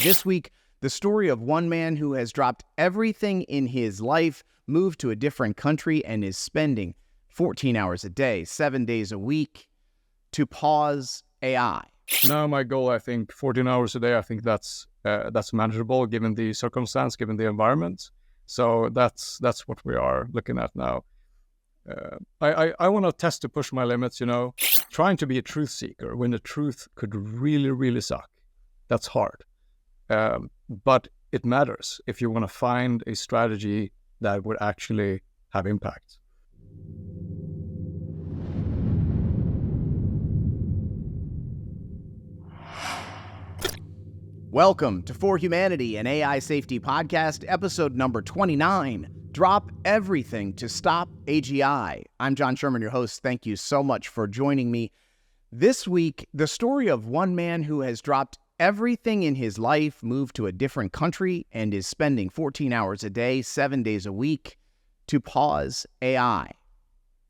This week, the story of one man who has dropped everything in his life, moved to a different country, and is spending 14 hours a day, 7 days a week to pause AI. Now my goal, I think 14 hours a day, I think that's manageable given the circumstance, given the environment. So that's what we are looking at now. I want to test to push my limits, trying to be a truth seeker when the truth could really, really suck. That's hard. But it matters if you want to find a strategy that would actually have impact. Welcome to For Humanity, an AI safety podcast, episode number 29. Drop everything to stop AGI. I'm John Sherman, your host. Thank you so much for joining me. This week, the story of one man who has dropped everything in his life, moved to a different country, and is spending 14 hours a day, 7 days a week to pause AI.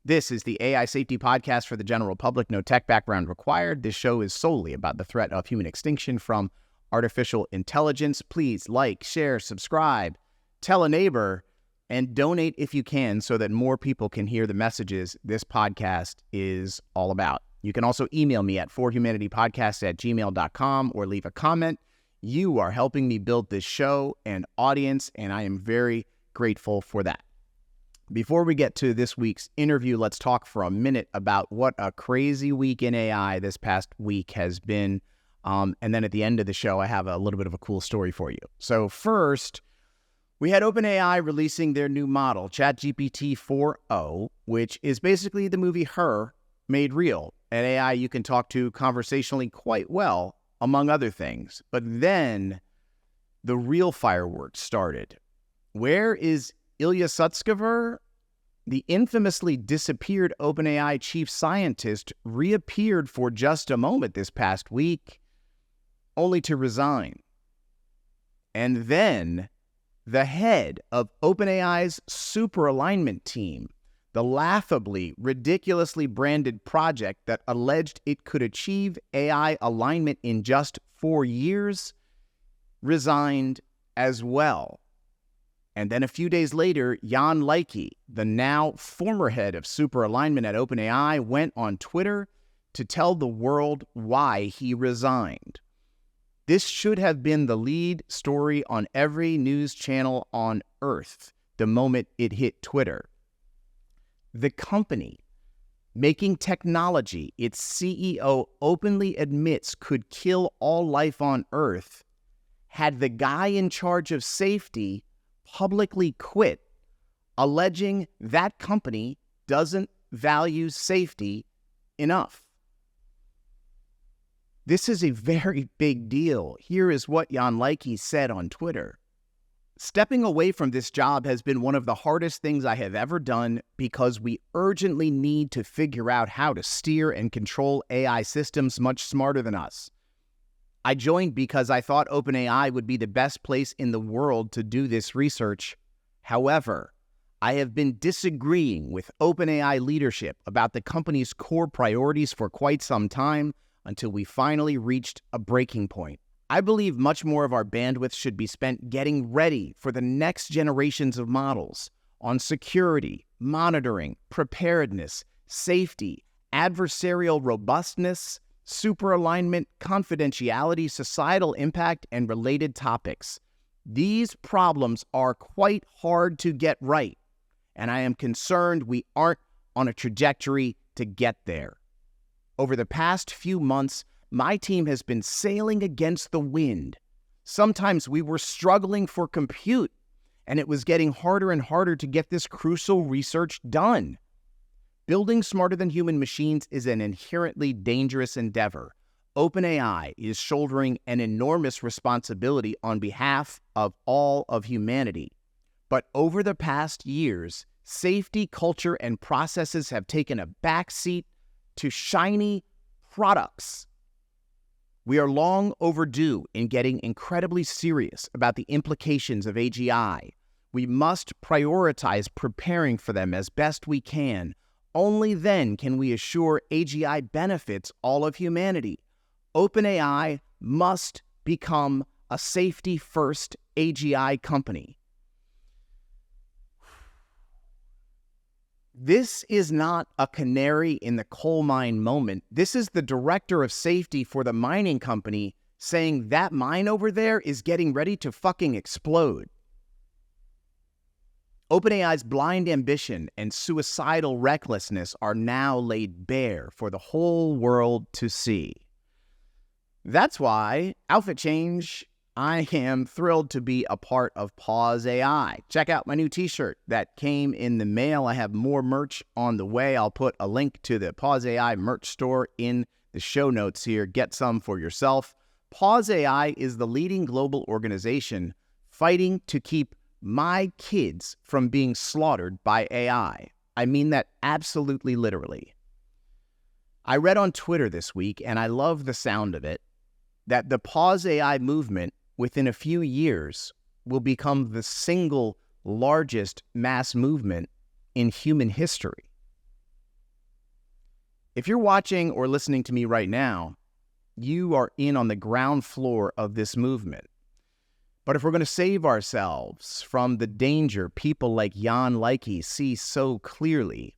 This is the AI safety podcast for the general public. No tech background required. This show is solely about the threat of human extinction from artificial intelligence. Please like, share, subscribe, tell a neighbor, and donate if you can so that more people can hear the messages this podcast is all about. You can also email me at forhumanitypodcast@gmail.com or leave a comment. You are helping me build this show and audience, and I am very grateful for that. Before we get to this week's interview, let's talk for a minute about what a crazy week in AI this past week has been. And then at the end of the show, I have a little bit of a cool story for you. So first, we had OpenAI releasing their new model, ChatGPT 4o, which is basically the movie Her made real. An AI you can talk to conversationally quite well, among other things. But then the real fireworks started. Where is Ilya Sutskever? The infamously disappeared OpenAI chief scientist reappeared for just a moment this past week, only to resign. And then the head of OpenAI's super alignment team, the laughably, ridiculously branded project that alleged it could achieve AI alignment in just 4 years, resigned as well. And then a few days later, Jan Leike, the now former head of super alignment at OpenAI, went on Twitter to tell the world why he resigned. This should have been the lead story on every news channel on Earth the moment it hit Twitter. The company making technology its CEO openly admits could kill all life on Earth had the guy in charge of safety publicly quit, alleging that company doesn't value safety enough. This is a very big deal. Here is what Jan Leike said on Twitter. Stepping away from this job has been one of the hardest things I have ever done because we urgently need to figure out how to steer and control AI systems much smarter than us. I joined because I thought OpenAI would be the best place in the world to do this research. However, I have been disagreeing with OpenAI leadership about the company's core priorities for quite some time, until we finally reached a breaking point. I believe much more of our bandwidth should be spent getting ready for the next generations of models on security, monitoring, preparedness, safety, adversarial robustness, super alignment, confidentiality, societal impact, and related topics. These problems are quite hard to get right, and I am concerned we aren't on a trajectory to get there. Over the past few months, my team has been sailing against the wind. Sometimes we were struggling for compute, and it was getting harder and harder to get this crucial research done. Building smarter than human machines is an inherently dangerous endeavor. OpenAI is shouldering an enormous responsibility on behalf of all of humanity. But over the past years, safety, culture, and processes have taken a backseat to shiny products. We are long overdue in getting incredibly serious about the implications of AGI. We must prioritize preparing for them as best we can. Only then can we assure AGI benefits all of humanity. OpenAI must become a safety-first AGI company. This is not a canary in the coal mine moment. This is the director of safety for the mining company saying that mine over there is getting ready to fucking explode. OpenAI's blind ambition and suicidal recklessness are now laid bare for the whole world to see. That's why, outfit change, I am thrilled to be a part of Pause AI. Check out my new t-shirt that came in the mail. I have more merch on the way. I'll put a link to the Pause AI merch store in the show notes here. Get some for yourself. Pause AI is the leading global organization fighting to keep my kids from being slaughtered by AI. I mean that absolutely literally. I read on Twitter this week, and I love the sound of it, that the Pause AI movement within a few years will become the single largest mass movement in human history. If you're watching or listening to me right now, you are in on the ground floor of this movement. But if we're going to save ourselves from the danger people like Jan Leike see so clearly,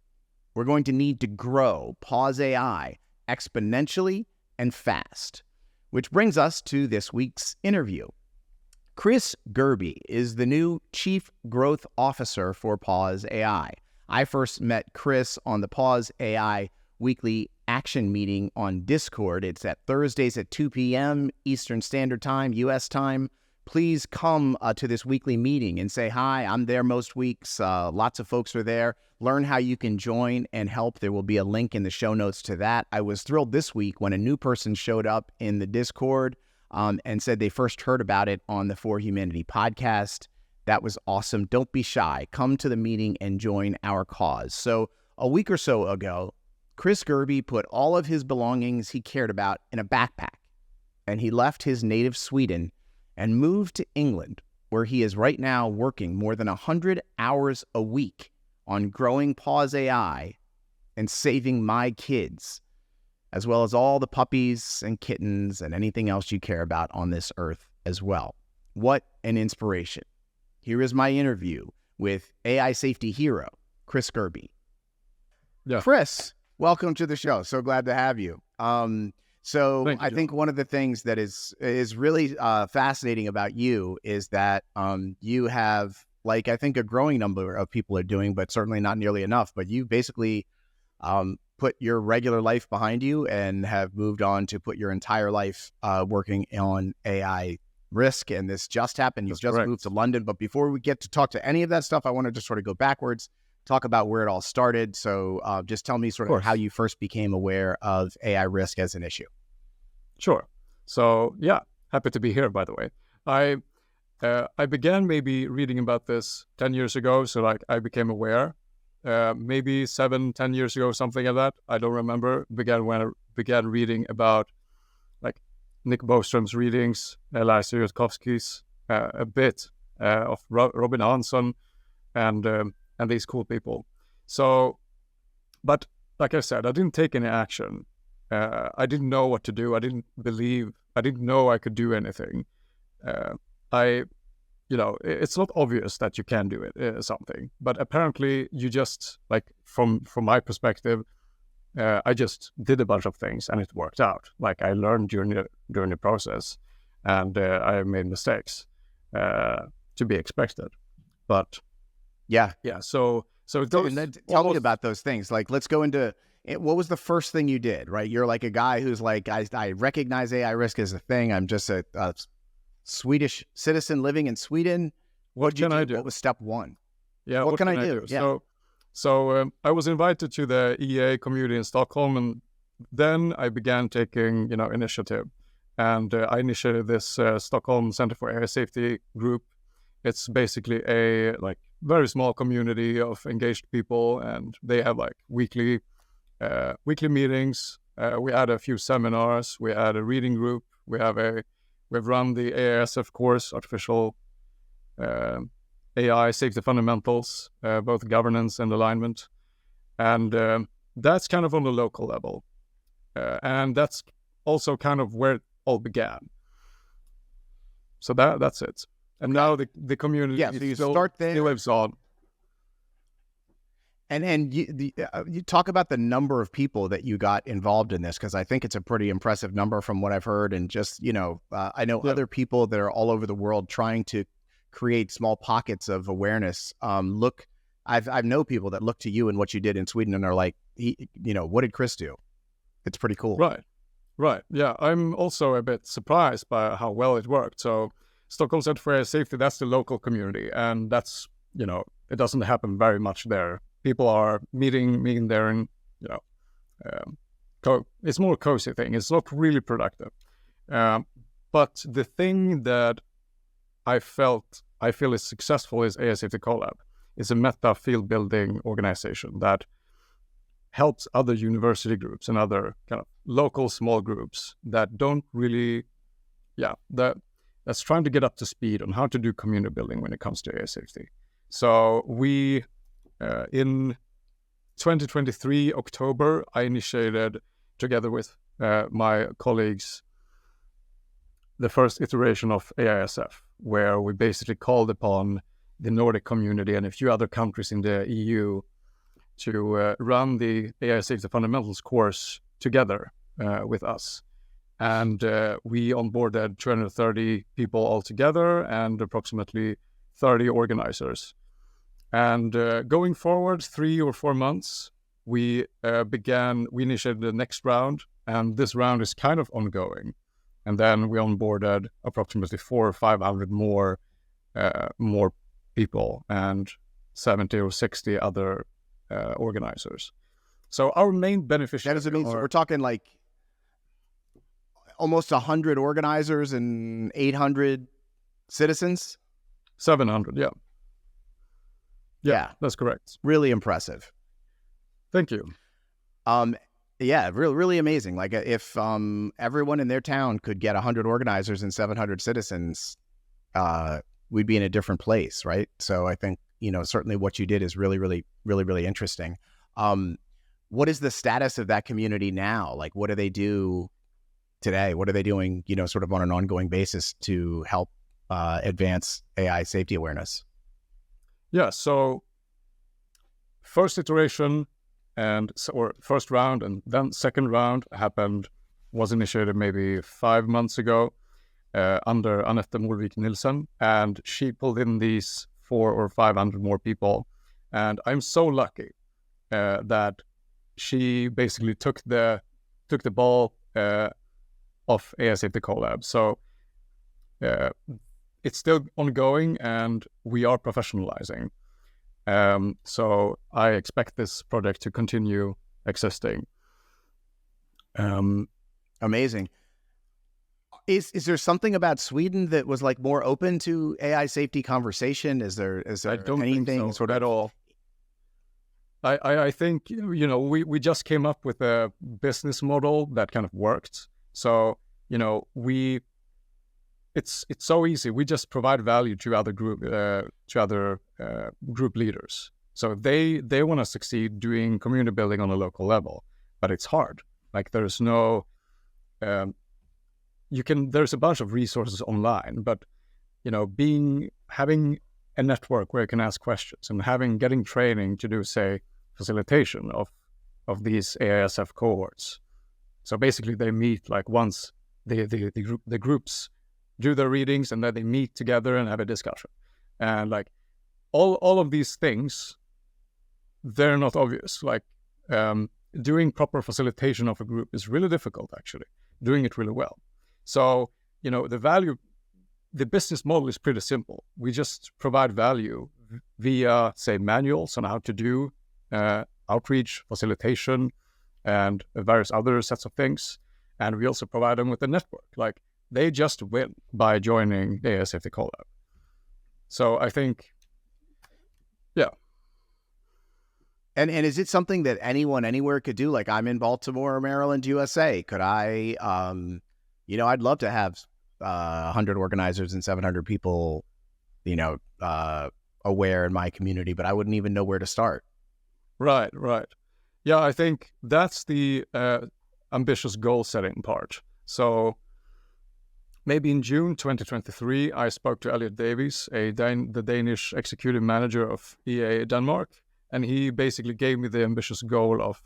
we're going to need to grow Pause AI exponentially and fast. Which brings us to this week's interview. Chris Gerrby is the new Chief Growth Officer for Pause AI. I first met Chris on the Pause AI weekly action meeting on Discord. It's at Thursdays at 2 p.m. Eastern Standard Time, U.S. time. Please come to this weekly meeting and say hi. I'm there most weeks. Lots of folks are there. Learn how you can join and help. There will be a link in the show notes to that. I was thrilled this week when a new person showed up in the Discord and said they first heard about it on the For Humanity podcast. That was awesome. Don't be shy. Come to the meeting and join our cause. So a week or so ago, Chris Gerrby put all of his belongings he cared about in a backpack, and he left his native Sweden and moved to England, where he is right now working more than 100 hours a week on growing Pause AI and saving my kids, as well as all the puppies and kittens and anything else you care about on this earth as well. What an inspiration. Here is my interview with AI safety hero, Chris Gerrby. Yeah. Chris, welcome to the show. So glad to have you. So I think one of the things that is really fascinating about you is that you have, like, I think a growing number of people are doing, but certainly not nearly enough. But you basically put your regular life behind you and have moved on to put your entire life working on AI risk. And this just happened. You've just moved to London. But before we get to talk to any of that stuff, I want to just sort of go backwards, talk about where it all started. So just tell me sort of how you first became aware of AI risk as an issue. Sure. So yeah, happy to be here, by the way. I began maybe reading about this 10 years ago. So like I became aware maybe 7-10 years ago, something like that. I don't remember. When I began reading about like Nick Bostrom's readings, Elias Yudkowsky's, a bit of Robin Hansson and these cool people. So, but like I said, I didn't take any action. I didn't know what to do. I didn't know I could do anything. It's not obvious that you can do something, but apparently you just, like, from my perspective, I just did a bunch of things and it worked out. Like I learned during the process, and I made mistakes to be expected. But yeah. So tell me about those things. Like, let's go into it. What was the first thing you did? Right, you're like a guy who's like, I recognize AI risk as a thing. I'm just a Swedish citizen living in Sweden. What can I do? What was step one? Yeah, what can I do? Yeah. So I was invited to the EA community in Stockholm, and then I began taking initiative, and I initiated this Stockholm Center for AI Safety group. It's basically a very small community of engaged people, and they have weekly meetings. We had a few seminars. We had a reading group. We've run the AISF course, Artificial AI Safety Fundamentals, both governance and alignment. And that's kind of on the local level. And that's also kind of where it all began. So that's it. And now the community Yeah, so you still start there. lives on. And you talk about the number of people that you got involved in this, because I think it's a pretty impressive number from what I've heard. And just, I know other people that are all over the world trying to create small pockets of awareness. I've known people that look to you and what you did in Sweden and are like, what did Chris do? It's pretty cool. Right. Yeah, I'm also a bit surprised by how well it worked. So Stockholm Center for AI Safety, that's the local community. And that's, it doesn't happen very much there. People are meeting there and, it's more a cozy thing. It's not really productive. But the thing that I feel is successful is AI Safety Collab. It's a meta field building organization that helps other university groups and other kind of local small groups that don't really, that's trying to get up to speed on how to do community building when it comes to AI safety. So we, in 2023, October, I initiated, together with my colleagues, the first iteration of AISF, where we basically called upon the Nordic community and a few other countries in the EU to run the AI Safety Fundamentals course together with us. And we onboarded 230 people altogether and approximately 30 organizers. And going forward 3 or 4 months, we initiated the next round, and this round is kind of ongoing. And then we onboarded approximately 400 or 500 more people and 70 or 60 other organizers. So our main beneficiaries... That is amazing. So we're talking like almost 100 organizers and 800 citizens? 700, yeah. Yeah, that's correct. Really impressive. Thank you. Yeah, really amazing. Like if everyone in their town could get 100 organizers and 700 citizens, we'd be in a different place, right? So I think, certainly what you did is really interesting. What is the status of that community now? Like, what do they do today? What are they doing, sort of on an ongoing basis to help advance AI safety awareness? Yeah, so first iteration or first round and then second round was initiated maybe 5 months ago under Annette Morvik Nielsen, and she pulled in these 400 or 500 more people. And I'm so lucky that she basically took the ball of AI Safety Collab. So it's still ongoing and we are professionalizing. So I expect this project to continue existing. Amazing. Is there something about Sweden that was like more open to AI safety conversation? Is there I don't anything think so, sort of at all? I think, we just came up with a business model that kind of worked. So, it's so easy. We just provide value to other group leaders. So they want to succeed doing community building on a local level, but it's hard. Like there's no, there's a bunch of resources online, but having a network where you can ask questions and getting training to do, say, facilitation of these AISF cohorts. So basically they meet like once the groups do their readings and then they meet together and have a discussion. And like all of these things, they're not obvious. Like doing proper facilitation of a group is really difficult, actually, doing it really well. So, the business model is pretty simple. We just provide value via, say, manuals on how to do outreach, facilitation, and various other sets of things. And we also provide them with a network. Like, they just win by joining the AI Safety Collab. So I think, yeah. And is it something that anyone anywhere could do? Like I'm in Baltimore, Maryland, USA. Could I, I'd love to have 100 organizers and 700 people, aware in my community, but I wouldn't even know where to start. Right. Yeah, I think that's the ambitious goal setting part. So maybe in June 2023, I spoke to Elliot Davies, the Danish executive manager of EA Denmark, and he basically gave me the ambitious goal of,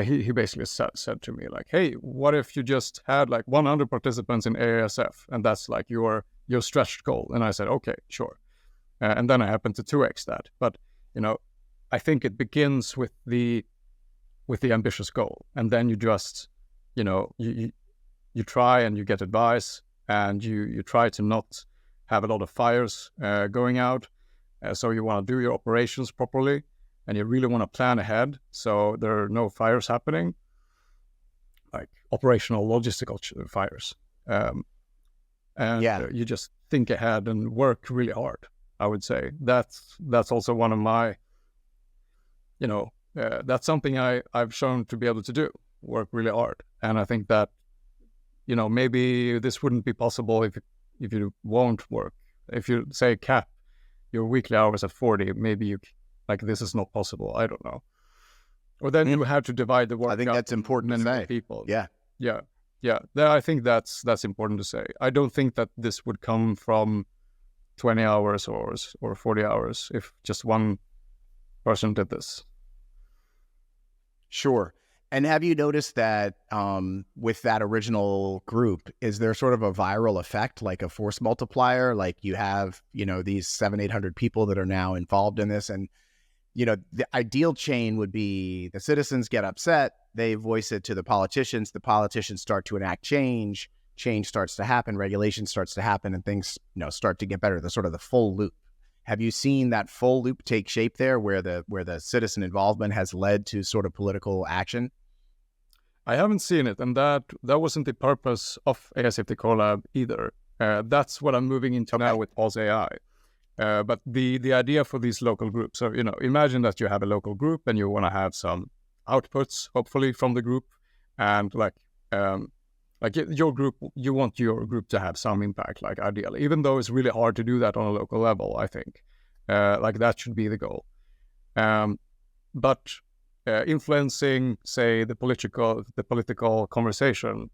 he basically said to me, like, hey, what if you just had like 100 participants in AASF, and that's like your stretched goal? And I said, okay, sure. And then I happened to 2x that. But, I think it begins with the ambitious goal, and then you just, you try and you get advice, and you try to not have a lot of fires going out. So you want to do your operations properly, and you really want to plan ahead so there are no fires happening, like operational logistical fires. You just think ahead and work really hard, I would say. That's also one of my, that's something I've shown to be able to do, work really hard. And I think that, maybe this wouldn't be possible if you won't work. If you say cap your weekly hours at 40, maybe this is not possible. I don't know. Or then you have to divide the work. I think that's important to say. People. Yeah. I think that's important to say. I don't think that this would come from 20 hours or 40 hours if just one person did this. Sure. And have you noticed that with that original group, is there sort of a viral effect, like a force multiplier? Like you have, these 700-800 people that are now involved in this. And, the ideal chain would be the citizens get upset, they voice it to the politicians start to enact change starts to happen, regulation starts to happen, and things, start to get better. The sort of the full loop. Have you seen that full loop take shape there, where the citizen involvement has led to sort of political action? I haven't seen it, and that wasn't the purpose of AI Safety Collab either. That's what I'm moving into now with Pulse AI. But the idea for these local groups, so imagine that you have a local group and you want to have some outputs, hopefully, from the group, and your group, you want your group to have some impact, like ideally, even though it's really hard to do that on a local level. I think that should be the goal. But influencing, say, the political conversation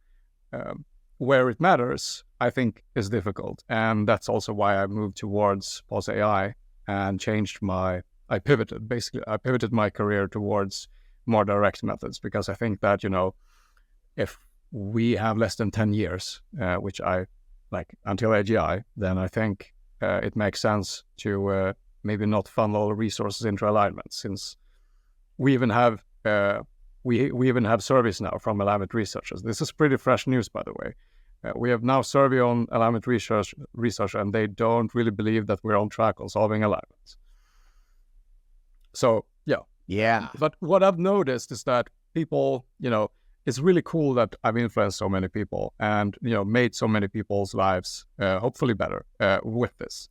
where it matters, I think, is difficult, and that's also why I moved towards Pulse AI and I pivoted my career towards more direct methods, because I think that if we have less than 10 years, which I like until AGI, then I think it makes sense to maybe not funnel resources into alignment, since we even have we even have surveys now from alignment researchers. This is pretty fresh news, by the way. We have now survey on alignment research, and they don't really believe that we're on track on solving alignments. So yeah. But what I've noticed is that people, it's really cool that I've influenced so many people and made so many people's lives hopefully better with this.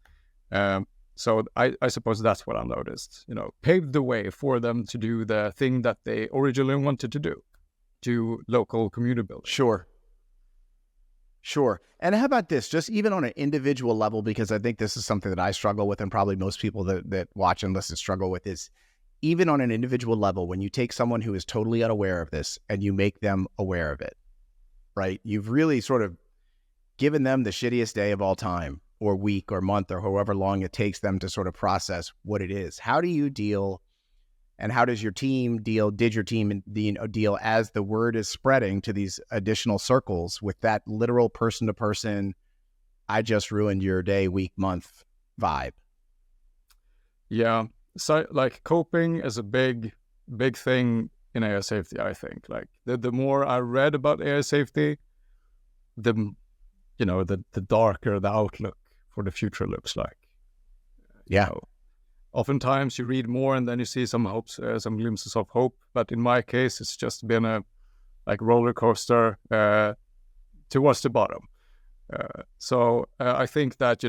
So I suppose that's what I noticed. Paved the way for them to do the thing that they originally wanted to do local community building. Sure. And how about this, just even on an individual level, because I think this is something that I struggle with, and probably most people that watch and listen struggle with, is even on an individual level, when you take someone who is totally unaware of this and you make them aware of it, right? You've really sort of given them the shittiest day of all time, or week or month, or however long it takes them to sort of process what it is. How do you deal, and how does your team deal, deal as the word is spreading to these additional circles with that literal person-to-person, I just ruined your day, week, month vibe? Yeah. So coping is a big thing in AI safety, I think. The more I read about AI safety, the darker the outlook for the future looks like. Yeah. Oftentimes you read more and then you see some hopes, some glimpses of hope. But in my case, it's just been a roller coaster towards the bottom. So I think that,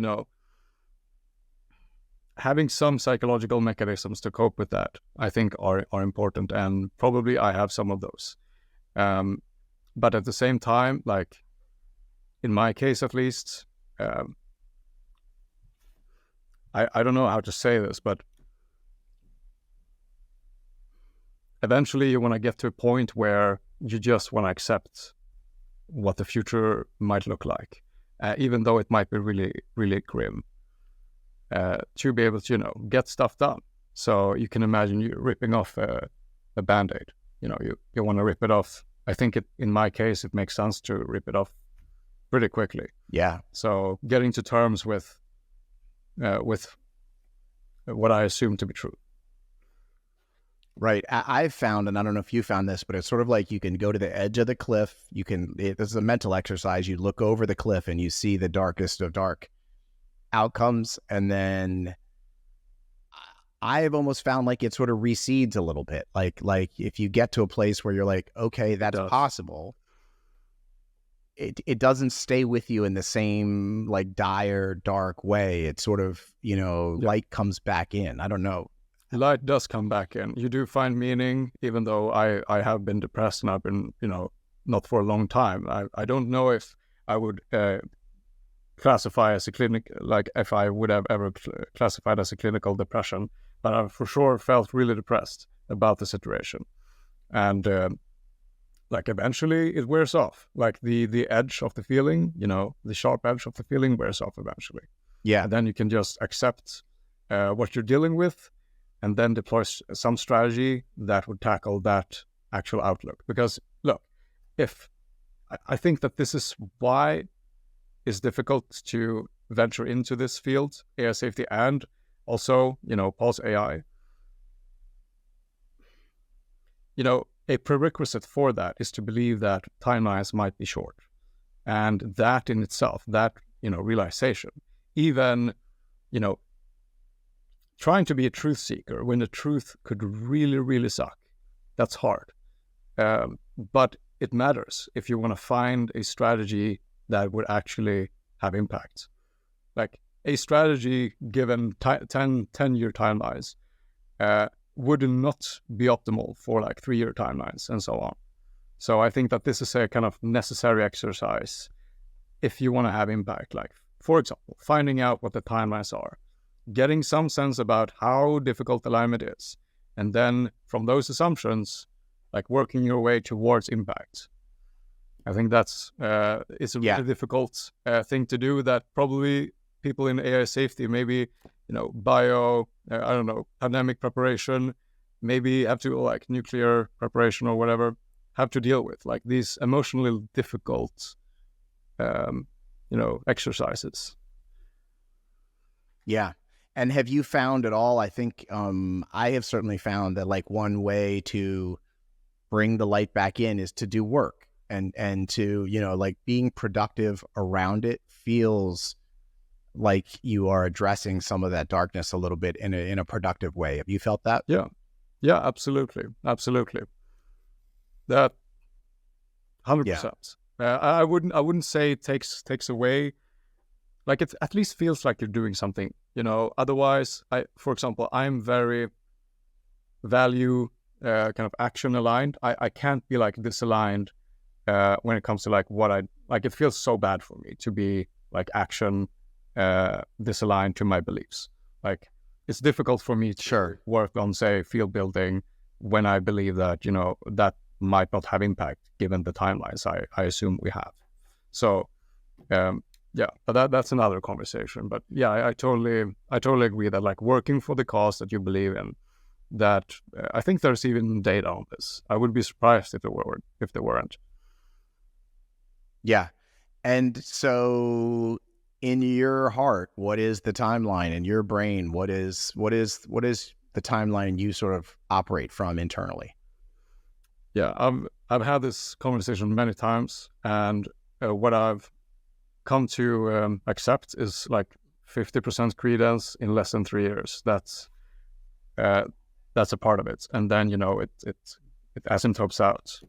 having some psychological mechanisms to cope with that, I think are important. And probably I have some of those. But at the same time, in my case at least, I don't know how to say this, but eventually you want to get to a point where you just want to accept what the future might look like. even though it might be really, really grim, to be able to, get stuff done. So you can imagine you ripping off a Band-Aid. You want to rip it off. I think in my case, it makes sense to rip it off pretty quickly. Yeah. So getting to terms with what I assume to be true. Right. I've found, and I don't know if you found this, but it's sort of like you can go to the edge of the cliff. This is a mental exercise. You look over the cliff and you see the darkest of dark outcomes. And then I've almost found like it sort of recedes a little bit. Like if you get to a place where you're like, okay, that's possible, it doesn't stay with you in the same like dire, dark way. It sort of, light comes back in. I don't know. Light does come back in. You do find meaning, even though I have been depressed and I've been, not for a long time. I don't know if I would classify as if I would have ever classified as a clinical depression, but I've for sure felt really depressed about the situation. And eventually it wears off. Like the edge of the feeling, the sharp edge of the feeling wears off eventually. Yeah. And then you can just accept what you're dealing with, and then deploy some strategy that would tackle that actual outlook. Because look, I think that this is why it's difficult to venture into this field, AI safety, and also, Pulse AI. A prerequisite for that is to believe that timelines might be short. And that in itself, that, realization, even, trying to be a truth seeker when the truth could really, really suck, that's hard. But it matters if you want to find a strategy that would actually have impact. Like a strategy given 10-year timelines would not be optimal for 3-year timelines and so on. So I think that this is a kind of necessary exercise if you want to have impact. Like, for example, finding out what the timelines are, getting some sense about how difficult alignment is, and then from those assumptions, working your way towards impact. I think that's it's a really difficult thing to do that probably people in AI safety, maybe, pandemic preparation, maybe have to nuclear preparation or whatever, have to deal with these emotionally difficult, exercises. Yeah. And have you found at all, I think I have certainly found that one way to bring the light back in is to do work and to, being productive around it feels like you are addressing some of that darkness a little bit in a productive way. Have you felt that? Yeah, absolutely. That 100%. I wouldn't say it takes away. It at least feels like you're doing something, otherwise for example, I'm very value kind of action aligned. I can't be disaligned when it comes to what it feels so bad for me to be action disaligned to my beliefs. It's difficult for me to work on, say, field building when I believe that, that might not have impact given the timelines I assume we have. So, but that's another conversation. But yeah, I totally agree that working for the cause that you believe in, that I think there's even data on this. I would be surprised if there weren't. Yeah. And so in your heart, what is the timeline? In your brain, what is the timeline you sort of operate from internally? Yeah, I've had this conversation many times, and what I've come to accept is 50% credence in less than 3 years. That's a part of it, and then it asymptotes out.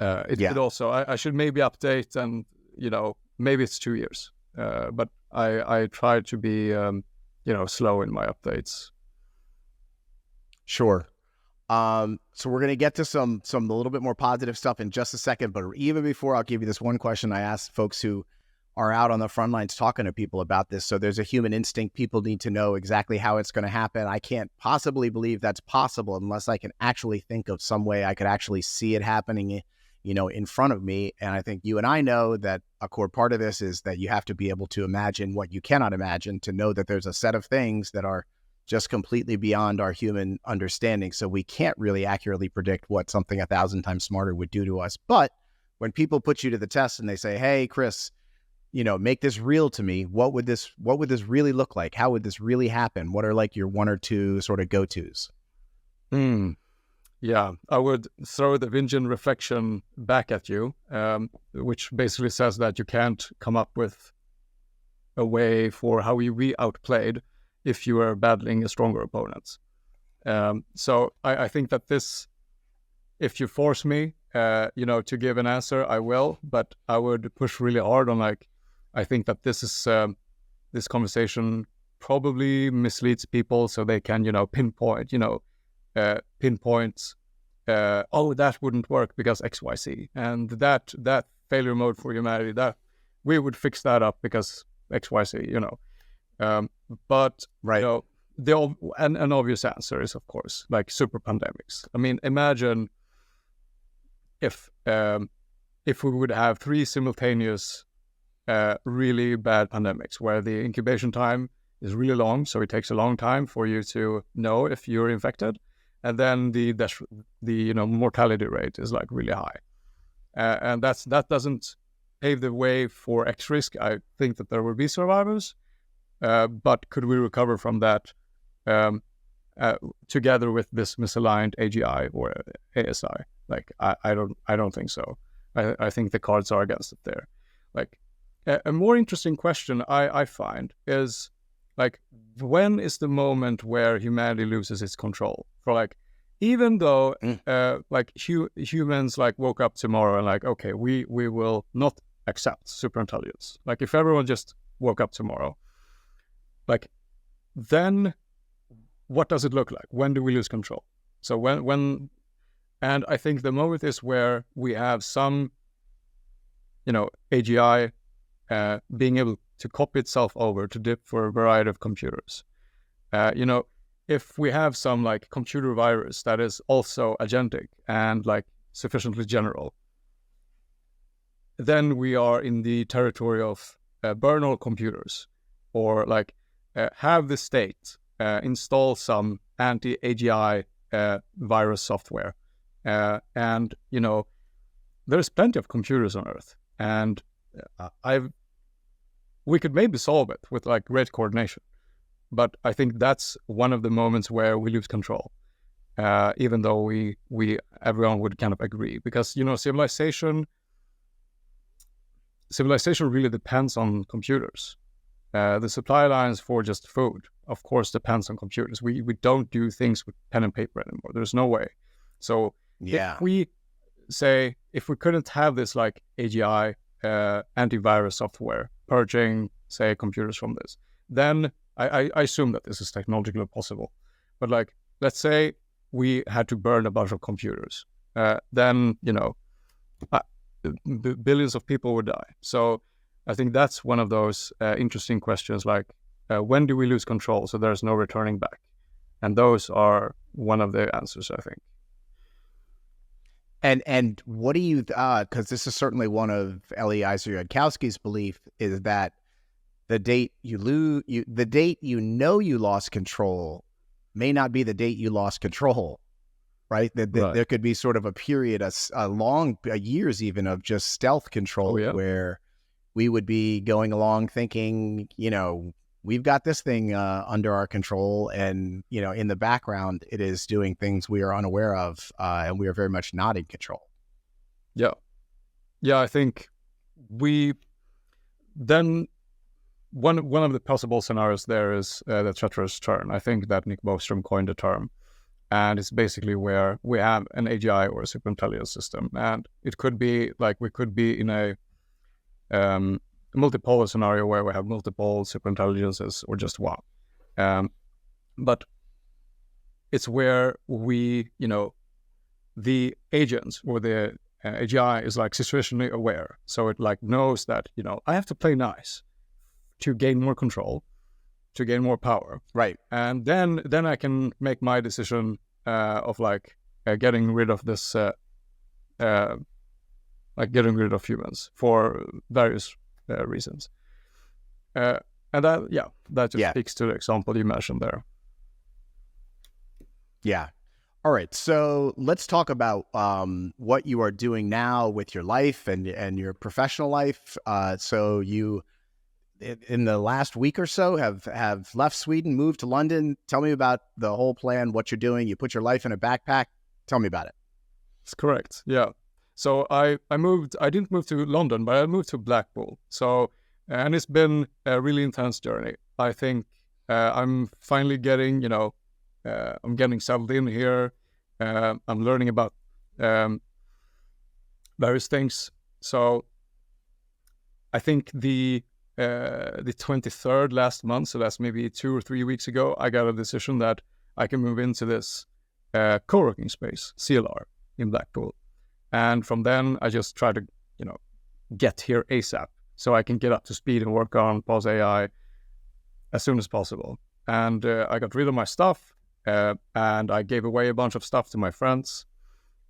It also I should maybe update, and maybe it's 2 years, but I try to be slow in my updates. Sure. So we're going to get to some a little bit more positive stuff in just a second, but even before, I'll give you this one question I ask folks who are out on the front lines talking to people about this. So there's a human instinct. People need to know exactly how it's going to happen. I can't possibly believe that's possible unless I can actually think of some way I could actually see it happening, in front of me. And I think you and I know that a core part of this is that you have to be able to imagine what you cannot imagine, to know that there's a set of things that are just completely beyond our human understanding. So we can't really accurately predict what something 1,000 times smarter would do to us. But when people put you to the test and they say, hey, Chris, make this real to me, what would this really look like? How would this really happen? What are like your one or two sort of go-tos? Yeah, I would throw the Vingian reflection back at you, which basically says that you can't come up with a way for how you be outplayed if you are battling a stronger opponent. So I think that this, if you force me, to give an answer, I will, but I would push really hard on I think that this conversation probably misleads people so they can, pinpoint, oh, that wouldn't work because XYZ, and that failure mode for humanity, that we would fix that up because XYZ, but right. An obvious answer is, of course, like super pandemics. I mean, imagine if we would have 3 simultaneous really bad pandemics where the incubation time is really long, so it takes a long time for you to know if you're infected, and then the mortality rate is really high, and that doesn't pave the way for X risk. I think that there will be survivors, but could we recover from that together with this misaligned AGI or ASI? I don't think so. I think the cards are against it there. A more interesting question I find is when is the moment where humanity loses its control? For even though humans woke up tomorrow and okay, we will not accept superintelligence. If everyone just woke up tomorrow, then what does it look like? When do we lose control? So when and I think the moment is where we have some, AGI being able to copy itself over to dip for a variety of computers. If we have some computer virus that is also agentic and sufficiently general, then we are in the territory of burn all computers, or have the state install some anti-AGI virus software. And there's plenty of computers on Earth, and we could maybe solve it with great coordination. But I think that's one of the moments where we lose control, even though everyone would kind of agree, because civilization really depends on computers. The supply lines for just food, of course, depends on computers. We don't do things with pen and paper anymore. There's no way. So if we couldn't have this AGI antivirus software purging, say, computers from this, then I assume that this is technologically possible. But let's say we had to burn a bunch of computers, then billions of people would die. So I think that's one of those interesting questions, when do we lose control so there's no returning back? And those are one of the answers, I think. And what do you, because this is certainly one of Ellie Yudkowsky's belief, is that the date you lost control may not be the date you lost control, right? That Right. There could be sort of a period, a years even, of just stealth control, where we would be going along thinking, we've got this thing under our control, and in the background it is doing things we are unaware of, and we are very much not in control. I think one of the possible scenarios there is the treacherous turn. I think that Nick Bostrom coined the term, and it's basically where we have an AGI or a superintelligence system, and it could be we could be in a multipolar scenario where we have multiple superintelligences or just one. But it's where the agents or the AGI is situationally aware. So it knows that, I have to play nice to gain more control, to gain more power. Right. And then I can make my decision of getting rid of this like getting rid of humans for various reasons. And that just speaks to the example you mentioned there. Yeah. All right. So let's talk about what you are doing now with your life and your professional life. So you, in the last week or so, have left Sweden, moved to London. Tell me about the whole plan, what you're doing. You put your life in a backpack. Tell me about it. That's correct. Yeah. So I didn't move to London, but I moved to Blackpool. So, and it's been a really intense journey. I think I'm finally getting, I'm getting settled in here. I'm learning about various things. So I think the 23rd last month, so that's maybe 2 or 3 weeks ago, I got a decision that I can move into this co-working space, CLR, in Blackpool. And from then, I just try to, get here ASAP so I can get up to speed and work on Pause AI as soon as possible. And I got rid of my stuff, and I gave away a bunch of stuff to my friends.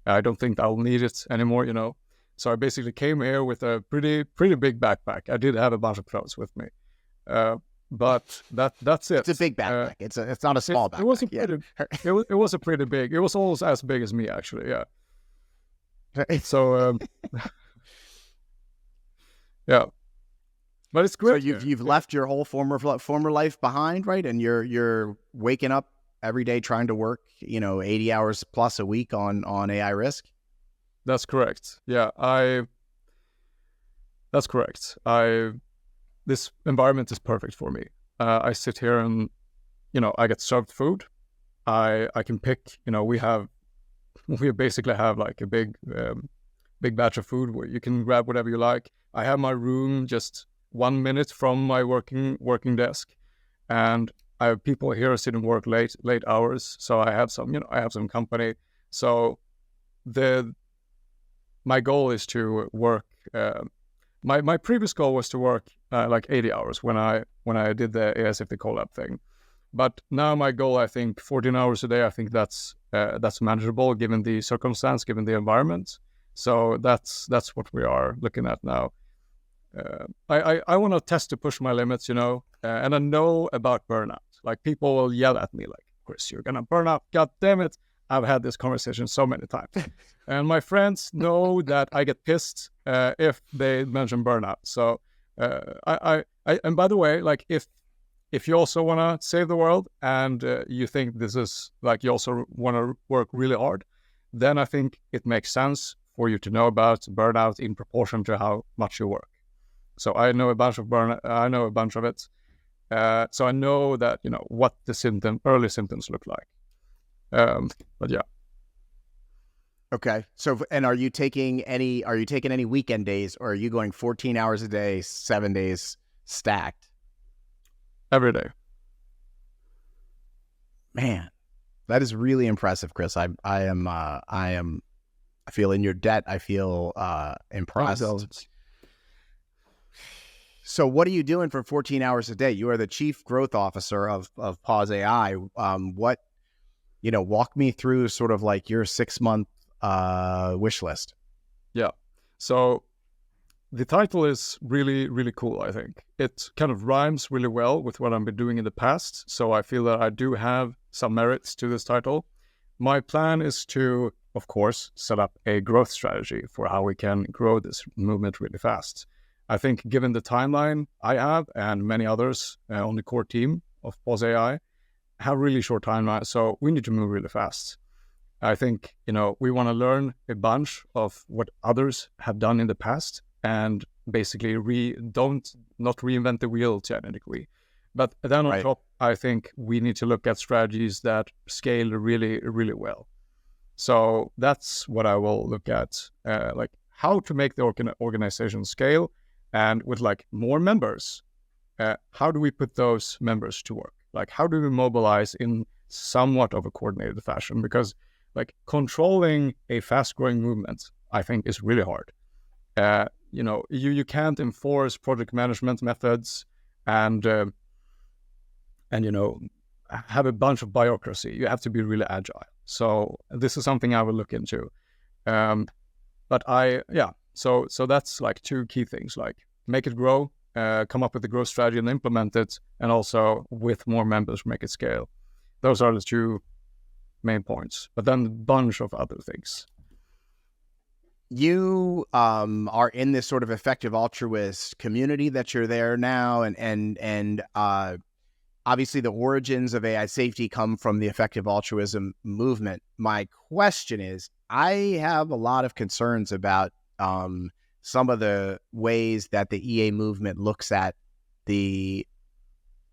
I don't think I'll need it anymore, So I basically came here with a pretty big backpack. I did have a bunch of clothes with me, but that's it. It's a big backpack. It's not a small backpack. It was a pretty big. It was almost as big as me, actually. Yeah. So yeah, but it's great. So you've left your whole former life behind, right? And you're waking up every day trying to work, 80 hours plus a week on AI risk. That's correct. Yeah, that's correct. This environment is perfect for me. I sit here and, I get served food. I can pick, we basically have like a big batch of food where you can grab whatever you like. I have my room just 1 minute from my working desk, and I have people here sitting work late hours. So I have some company. So my goal is to work. My previous goal was to work like 80 hours when I did the ASFT collab thing, but now my goal, I think 14 hours a day. I think that's manageable given the circumstance, given the environment. So that's what we are looking at now. I want to test to push my limits, and I know about burnout. Like, people will yell at me like, "Chris, you're gonna burn out." God damn it! I've had this conversation so many times. And my friends know that I get pissed if they mention burnout. So and by the way, like, if you also want to save the world and you think this is like, you also want to work really hard, then I think it makes sense for you to know about burnout in proportion to how much you work. So I know a bunch of burnout. I know a bunch of it. So I know that, what the early symptoms look like. But yeah. Okay. So, and are you taking any weekend days, or are you going 14 hours a day, 7 days stacked? Every day. Man, that is really impressive, Chris. I feel in your debt. I feel impressed. So what are you doing for 14 hours a day? You are the chief growth officer of Pause AI. Walk me through sort of like your 6-month wish list. Yeah. So the title is really, really cool, I think. It kind of rhymes really well with what I've been doing in the past. So I feel that I do have some merits to this title. My plan is to, of course, set up a growth strategy for how we can grow this movement really fast. I think given the timeline I have and many others on the core team of Pause AI have really short timelines, so we need to move really fast. I think, we want to learn a bunch of what others have done in the past and basically not reinvent the wheel to any degree. But then on top, I think we need to look at strategies that scale really, really well. So that's what I will look at, like how to make the organization scale. And with like more members, how do we put those members to work? Like, how do we mobilize in somewhat of a coordinated fashion? Because like controlling a fast-growing movement, I think, is really hard. You can't enforce project management methods and have a bunch of bureaucracy. You have to be really agile. So this is something I will look into. So that's like two key things, like make it grow, come up with a growth strategy and implement it, and also with more members make it scale. Those are the two main points, but then a bunch of other things. You are in this sort of effective altruist community that you're there now, and obviously the origins of AI safety come from the effective altruism movement. My question is, I have a lot of concerns about some of the ways that the EA movement looks at the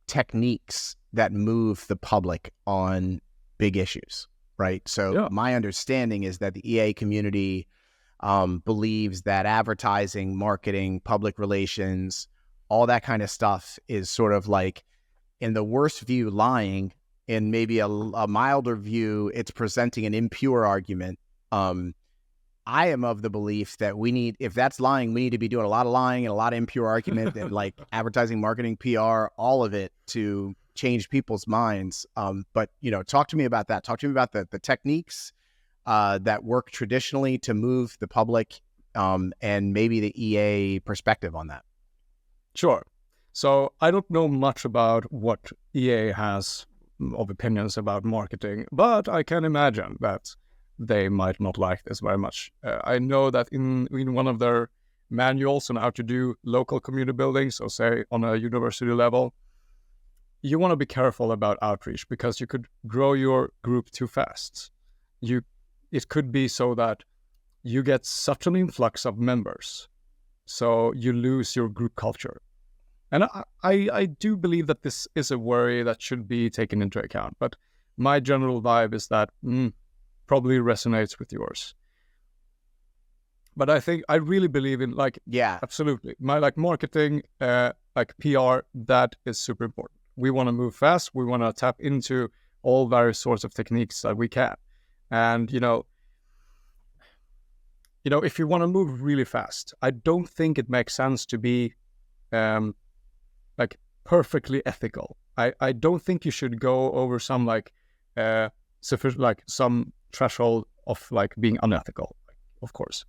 techniques that move the public on big issues, right? So my understanding is that the EA community believes that advertising, marketing, public relations, all that kind of stuff is sort of like, in the worst view, lying. In maybe a milder view, it's presenting an impure argument. I am of the belief that if that's lying, we need to be doing a lot of lying and a lot of impure argument and like advertising, marketing, PR, all of it to change people's minds. But, talk to me about that. Talk to me about the techniques that work traditionally to move the public, and maybe the EA perspective on that. Sure. So I don't know much about what EA has of opinions about marketing, but I can imagine that they might not like this very much. I know that in one of their manuals on how to do local community building, so say on a university level, you want to be careful about outreach because you could grow your group too fast. It could be so that you get such an influx of members, so you lose your group culture. And I do believe that this is a worry that should be taken into account. But my general vibe is that probably resonates with yours. But I think I really believe in absolutely. My marketing, PR, that is super important. We want to move fast. We want to tap into all various sorts of techniques that we can. And, if you want to move really fast, I don't think it makes sense to be perfectly ethical. I don't think you should go over some some threshold of being unethical, of course.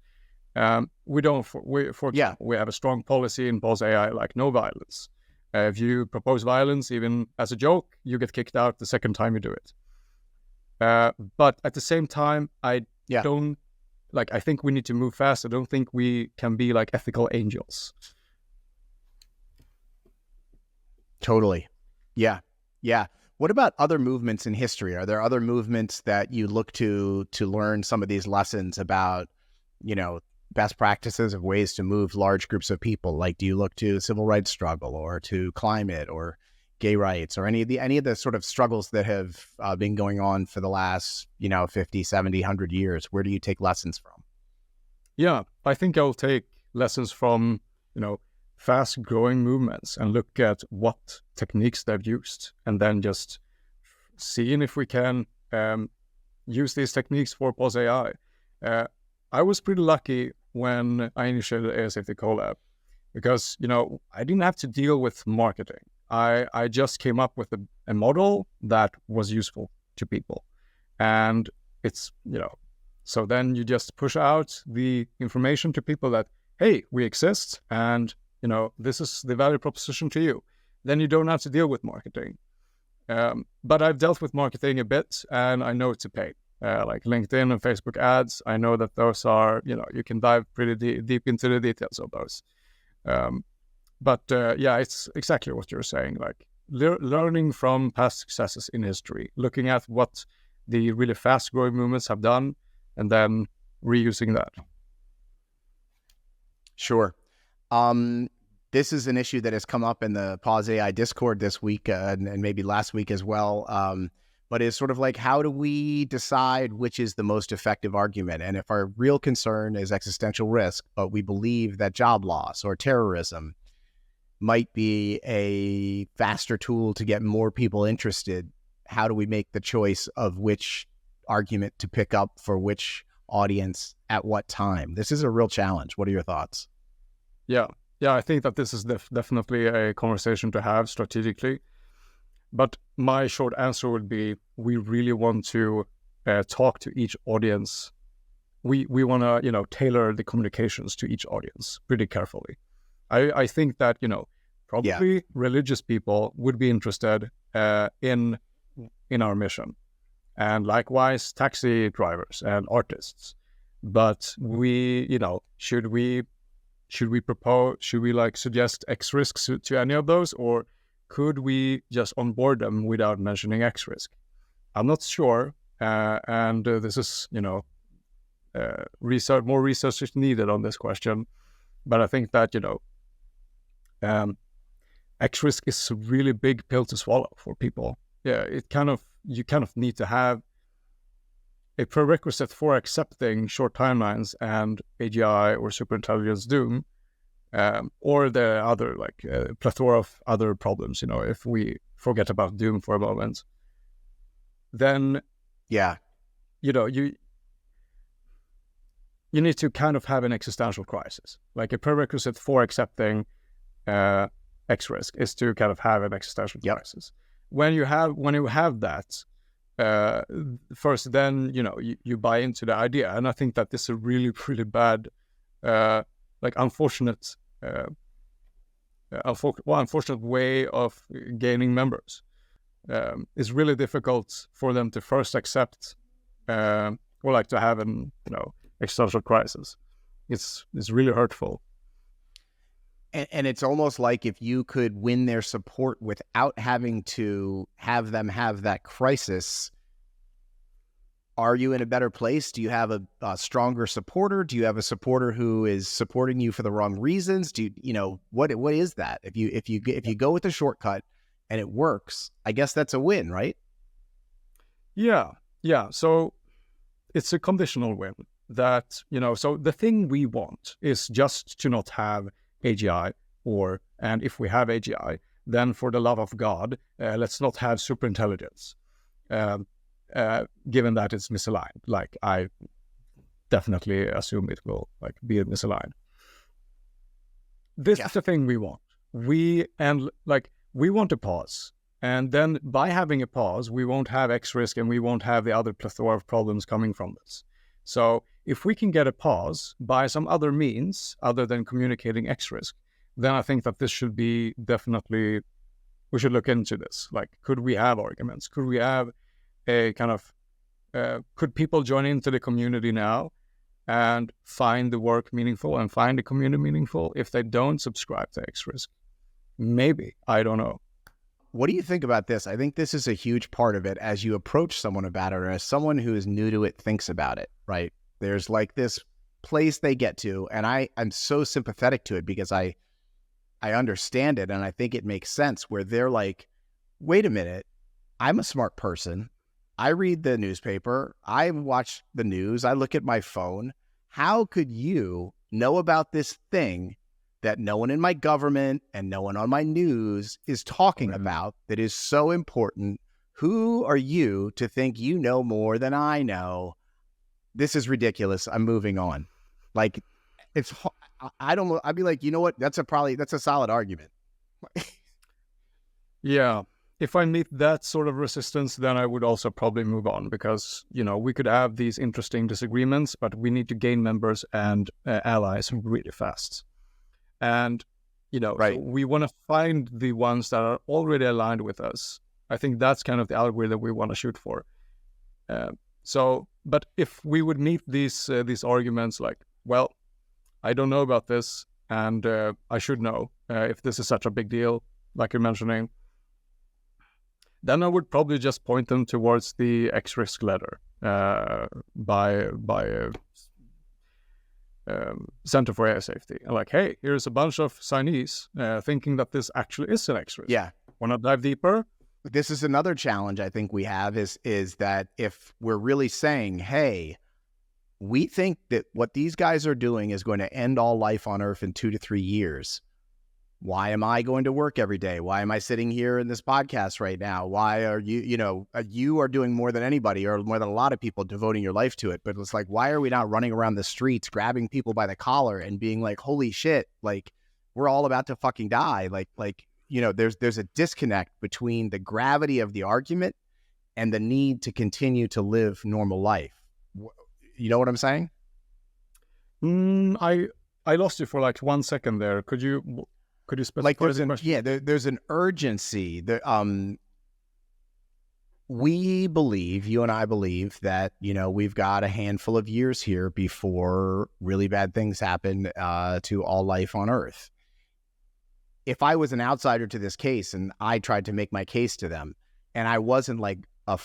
We don't, for example, we have a strong policy in Pulse AI, no violence. If you propose violence, even as a joke, you get kicked out the second time you do it. But at the same time, I think we need to move fast. I don't think we can be ethical angels. Totally. Yeah. What about other movements in history? Are there other movements that you look to learn some of these lessons about, best practices of ways to move large groups of people? Like, do you look to the civil rights struggle or to climate or gay rights or any of the sort of struggles that have been going on for the last, 50, 70, 100 years? Where do you take lessons from? Yeah, I think I'll take lessons from, fast-growing movements and look at what techniques they've used, and then just seeing if we can use these techniques for Pulse AI. I was pretty lucky when I initiated AI Safety Collab because, I didn't have to deal with marketing. I just came up with a model that was useful to people. And it's, so then you just push out the information to people that, hey, we exist, and this is the value proposition to you. Then you don't have to deal with marketing. But I've dealt with marketing a bit, and I know it's a pain. Like LinkedIn and Facebook ads, I know that those are, you can dive pretty deep into the details of those. But it's exactly what you're saying, learning from past successes in history, looking at what the really fast-growing movements have done, and then reusing that. Sure. This is an issue that has come up in the Pause AI Discord this week and maybe last week as well. But it's sort of how do we decide which is the most effective argument? And if our real concern is existential risk, but we believe that job loss or terrorism might be a faster tool to get more people interested, how do we make the choice of which argument to pick up for which audience at what time? This is a real challenge. What are your thoughts? Yeah, I think that this is definitely a conversation to have strategically. But my short answer would be we really want to talk to each audience we want to tailor the communications to each audience pretty carefully. I think that probably religious people would be interested in our mission, and likewise taxi drivers and artists. But should we suggest X risks to any of those, or could we just onboard them without mentioning X risk? I'm not sure, and this is more research is needed on this question. But I think that X risk is a really big pill to swallow for people. Yeah, you kind of need to have a prerequisite for accepting short timelines and AGI or superintelligence doom, or the other plethora of other problems. If we forget about doom for a moment, then you need to kind of have an existential crisis. Like a prerequisite for accepting X risk is to kind of have an existential crisis. When you have that, first, then you buy into the idea. And I think that this is a really, really bad, unfortunate way of gaining members. It's really difficult for them to first accept or to have an existential crisis. It's really hurtful. And it's almost like if you could win their support without having to have them have that crisis, are you in a better place? Do you have a stronger supporter? Do you have a supporter who is supporting you for the wrong reasons? What is that? If you go with the shortcut and it works, I guess that's a win, right? Yeah. So it's a conditional win. That so the thing we want is just to not have AGI, and if we have AGI, then for the love of God, let's not have superintelligence, given that it's misaligned. Like, I definitely assume it will be misaligned. This is the thing we want. We want a pause, and then by having a pause, we won't have X risk, and we won't have the other plethora of problems coming from this. So if we can get a pause by some other means other than communicating X risk, then I think that this should be definitely, we should look into this. Like, could we have arguments? Could we have a kind of, could people join into the community now and find the work meaningful and find the community meaningful if they don't subscribe to X risk? Maybe, I don't know. What do you think about this? I think this is a huge part of it as you approach someone about it, or as someone who is new to it thinks about it, right? There's this place they get to, and I'm so sympathetic to it because I understand it, and I think it makes sense, where they're like, wait a minute, I'm a smart person. I read the newspaper. I watch the news. I look at my phone. How could you know about this thing that no one in my government and no one on my news is talking about that is so important? Who are you to think you know more than I know? This is ridiculous. I'm moving on. I'd be like, you know what? That's a solid argument. Yeah. If I meet that sort of resistance, then I would also probably move on, because, we could have these interesting disagreements, but we need to gain members and allies really fast. And, right. So we want to find the ones that are already aligned with us. I think that's kind of the algorithm we want to shoot for. But if we would meet these arguments like, well, I don't know about this, and I should know if this is such a big deal, like you're mentioning, then I would probably just point them towards the X risk letter by Center for AI Safety. And like, hey, here's a bunch of signees thinking that this actually is an X risk. Yeah. Want to dive deeper? This is another challenge I think we have is that if we're really saying, hey, we think that what these guys are doing is going to end all life on Earth in 2 to 3 years. Why am I going to work every day? Why am I sitting here in this podcast right now? Why are you are doing more than anybody, or more than a lot of people, devoting your life to it. But it's like, why are we not running around the streets, grabbing people by the collar and being like, holy shit, like, we're all about to fucking die. There's a disconnect between the gravity of the argument and the need to continue to live normal life. You know what I'm saying? I lost you for like 1 second there. Could you specify Like the question? there's an urgency. We believe, you and I believe, that, we've got a handful of years here before really bad things happen to all life on Earth. If I was an outsider to this case and I tried to make my case to them, and I wasn't like a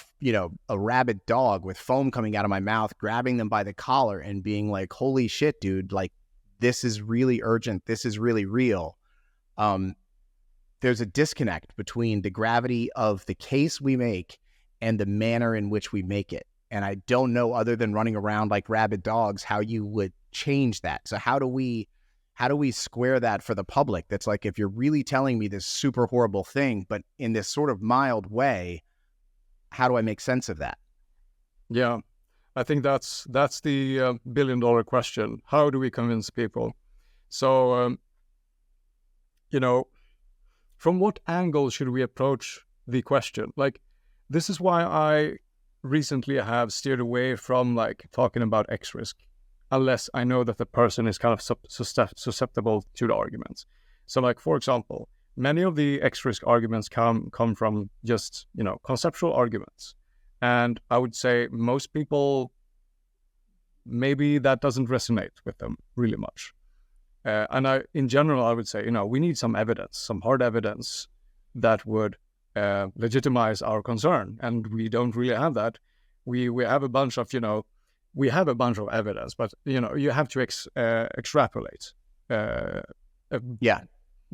rabid dog with foam coming out of my mouth, grabbing them by the collar and being like, holy shit, dude, like, this is really urgent. This is really real. There's a disconnect between the gravity of the case we make and the manner in which we make it. And I don't know, other than running around like rabid dogs, how you would change that. So how do we square that for the public? That's like, if you're really telling me this super horrible thing, but in this sort of mild way, how do I make sense of that? Yeah, I think that's the billion-dollar question. How do we convince people? So, from what angle should we approach the question? Like, this is why I recently have steered away from like talking about X risk, unless I know that the person is kind of susceptible to the arguments. So, like, for example, many of the X risk arguments come from just, conceptual arguments. And I would say most people, maybe that doesn't resonate with them really much. And in general, I would say, we need some evidence, some hard evidence that would legitimize our concern. And we don't really have that. We have a bunch of, we have a bunch of evidence, but, you have to extrapolate.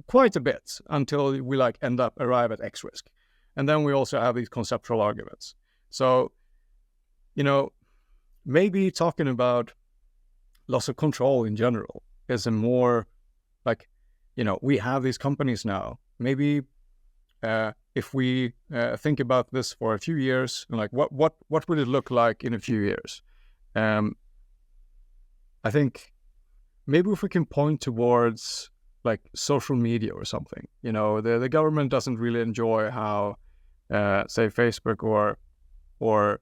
Quite a bit until we arrive at X risk. And then we also have these conceptual arguments. So, maybe talking about loss of control in general is a more like, we have these companies now. Maybe if we think about this for a few years, like what would it look like in a few years? I think maybe if we can point towards like social media or something, the government doesn't really enjoy how, say, Facebook or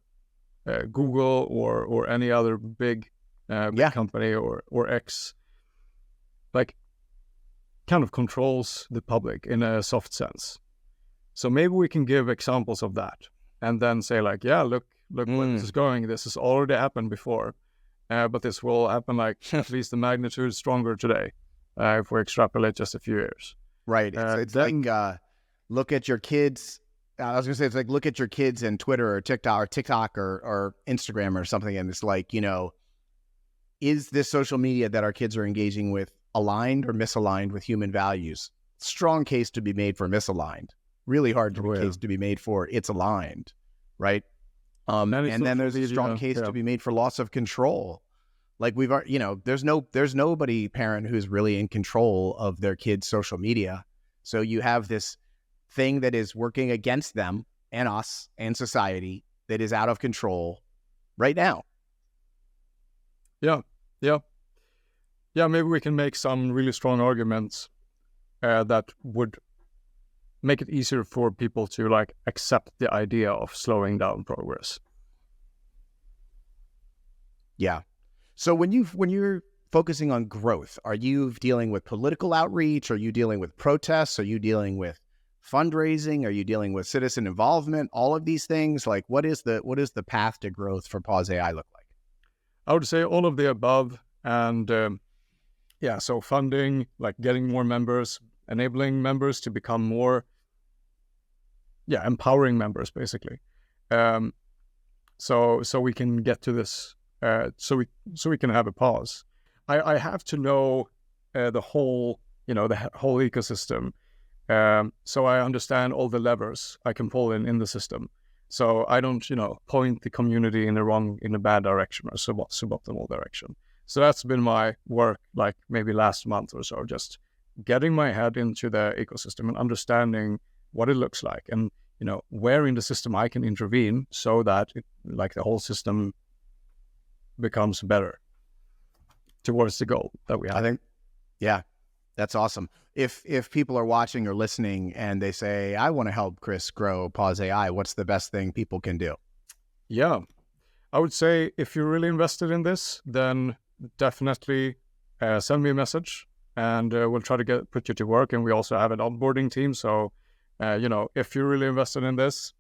Google or any other big company or X, like, kind of controls the public in a soft sense. So maybe we can give examples of that and then say like, yeah, look where this is going. This has already happened before, but this will happen like at least the magnitude stronger today. If we extrapolate just a few years. Right. It's like, look at your kids. I was going to say, it's like, look at your kids in Twitter or TikTok or Instagram or something. And it's like, is this social media that our kids are engaging with aligned or misaligned with human values? Strong case to be made for misaligned. Really hard case to be made for it's aligned. Right. And then there's a strong case to be made for loss of control. Like there's nobody parent who's really in control of their kids' social media. So you have this thing that is working against them and us and society that is out of control right now. Yeah. Maybe we can make some really strong arguments that would make it easier for people to like accept the idea of slowing down progress. Yeah. So when you're focusing on growth, are you dealing with political outreach? Are you dealing with protests? Are you dealing with fundraising? Are you dealing with citizen involvement? All of these things, like what is the path to growth for Pause AI look like? I would say all of the above. And so funding, like getting more members, enabling members to become more, empowering members basically. So we can get to this. So we can have a pause. I have to know the whole ecosystem, so I understand all the levers I can pull in the system. So I don't point the community in a bad direction or suboptimal direction. So that's been my work, like maybe last month or so, just getting my head into the ecosystem and understanding what it looks like, and where in the system I can intervene so that the whole system becomes better towards the goal that we have. I think, that's awesome. If people are watching or listening and they say, I want to help Chris grow Pause AI, what's the best thing people can do? Yeah, I would say if you're really invested in this, then definitely send me a message, and we'll try to put you to work. And we also have an onboarding team. So, if you're really invested in this,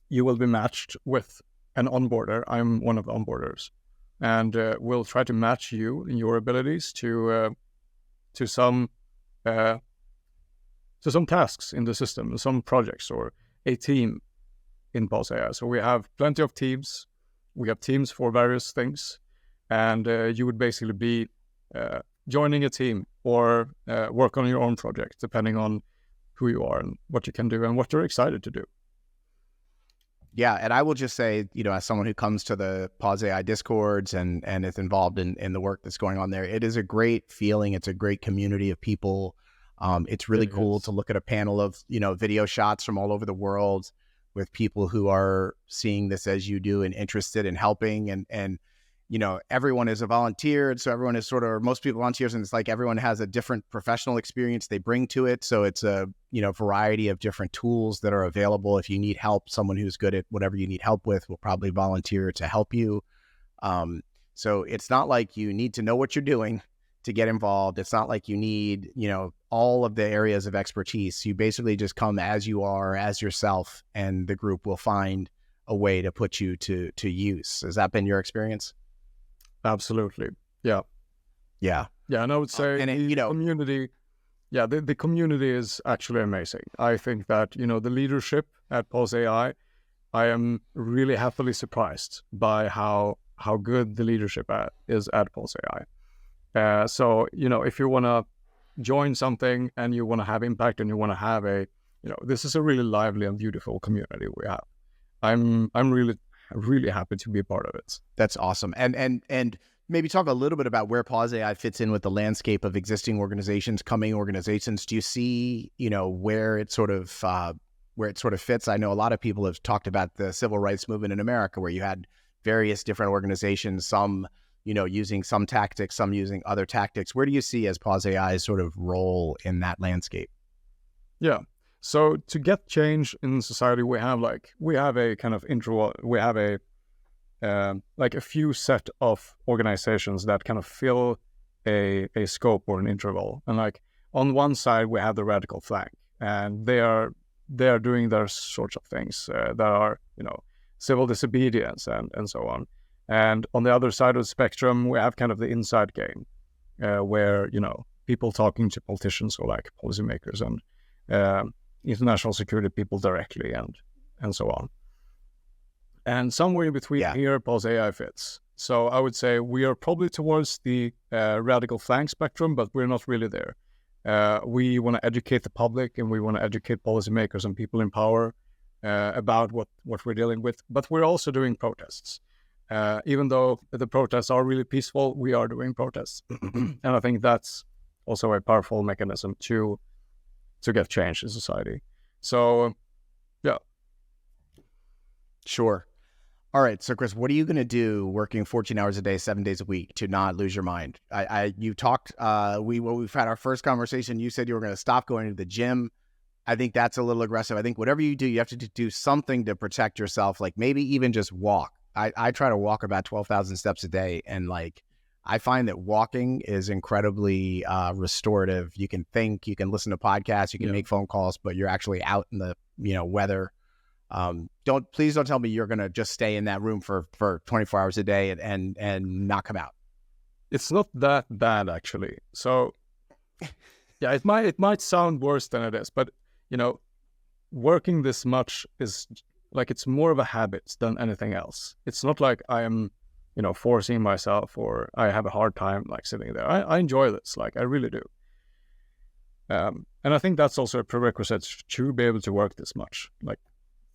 you will be matched with an onboarder. I'm one of the onboarders, and we'll try to match you and your abilities to some tasks in the system, some projects, or a team in Pulse AI. So we have plenty of teams. We have teams for various things, and you would basically be joining a team or work on your own project, depending on who you are and what you can do and what you're excited to do. Yeah, and I will just say, as someone who comes to the Pause AI Discords and is involved in the work that's going on there, it is a great feeling. It's a great community of people. It's really cool to look at a panel of, video shots from all over the world with people who are seeing this as you do and interested in helping. And everyone is a volunteer. And so everyone is most people volunteers, and it's like everyone has a different professional experience they bring to it. So it's a, variety of different tools that are available. If you need help, someone who's good at whatever you need help with will probably volunteer to help you. So it's not like you need to know what you're doing to get involved. It's not like you need, all of the areas of expertise. You basically just come as you are, as yourself, and the group will find a way to put you to use. Has that been your experience? Absolutely. Yeah. And I would say community. Yeah, the community is actually amazing. I think that, the leadership at Pulse AI, I am really happily surprised by how good the leadership is at Pulse AI. So, if you want to join something and you want to have impact and you want to have this is a really lively and beautiful community we have. I'm really, really happy to be a part of it. That's awesome. And maybe talk a little bit about where Pause AI fits in with the landscape of existing organizations, coming organizations. Do you see, where it sort of fits? I know a lot of people have talked about the civil rights movement in America, where you had various different organizations, some, using some tactics, some using other tactics. Where do you see as Pause AI's sort of role in that landscape? Yeah. So to get change in society, we have a kind of we have a few set of organizations that kind of fill a scope or an interval. And on one side, we have the radical flank, and they are doing their sorts of things that are, civil disobedience and so on. And on the other side of the spectrum, we have kind of the inside game, where, people talking to politicians or policymakers and international security people directly and so on. And somewhere in between here, Pulse AI fits. So I would say we are probably towards the radical flank spectrum, but we're not really there. We want to educate the public, and we want to educate policymakers and people in power about what we're dealing with. But we're also doing protests. Even though the protests are really peaceful, we are doing protests. And I think that's also a powerful mechanism to get change in society. So, yeah. Sure. All right. So, Chris, what are you going to do working 14 hours a day, 7 days a week to not lose your mind? You talked, we've had our first conversation. You said you were going to stop going to the gym. I think that's a little aggressive. I think whatever you do, you have to do something to protect yourself. Like maybe even just walk. I try to walk about 12,000 steps a day. And I find that walking is incredibly restorative. You can think, you can listen to podcasts, you can make phone calls, but you're actually out in the, weather. Please don't tell me you're going to just stay in that room for 24 hours a day and not come out. It's not that bad, actually. So yeah, it might sound worse than it is, but working this much is it's more of a habit than anything else. It's not like I am, forcing myself or I have a hard time sitting there. I enjoy this, I really do. And I think that's also a prerequisite to be able to work this much.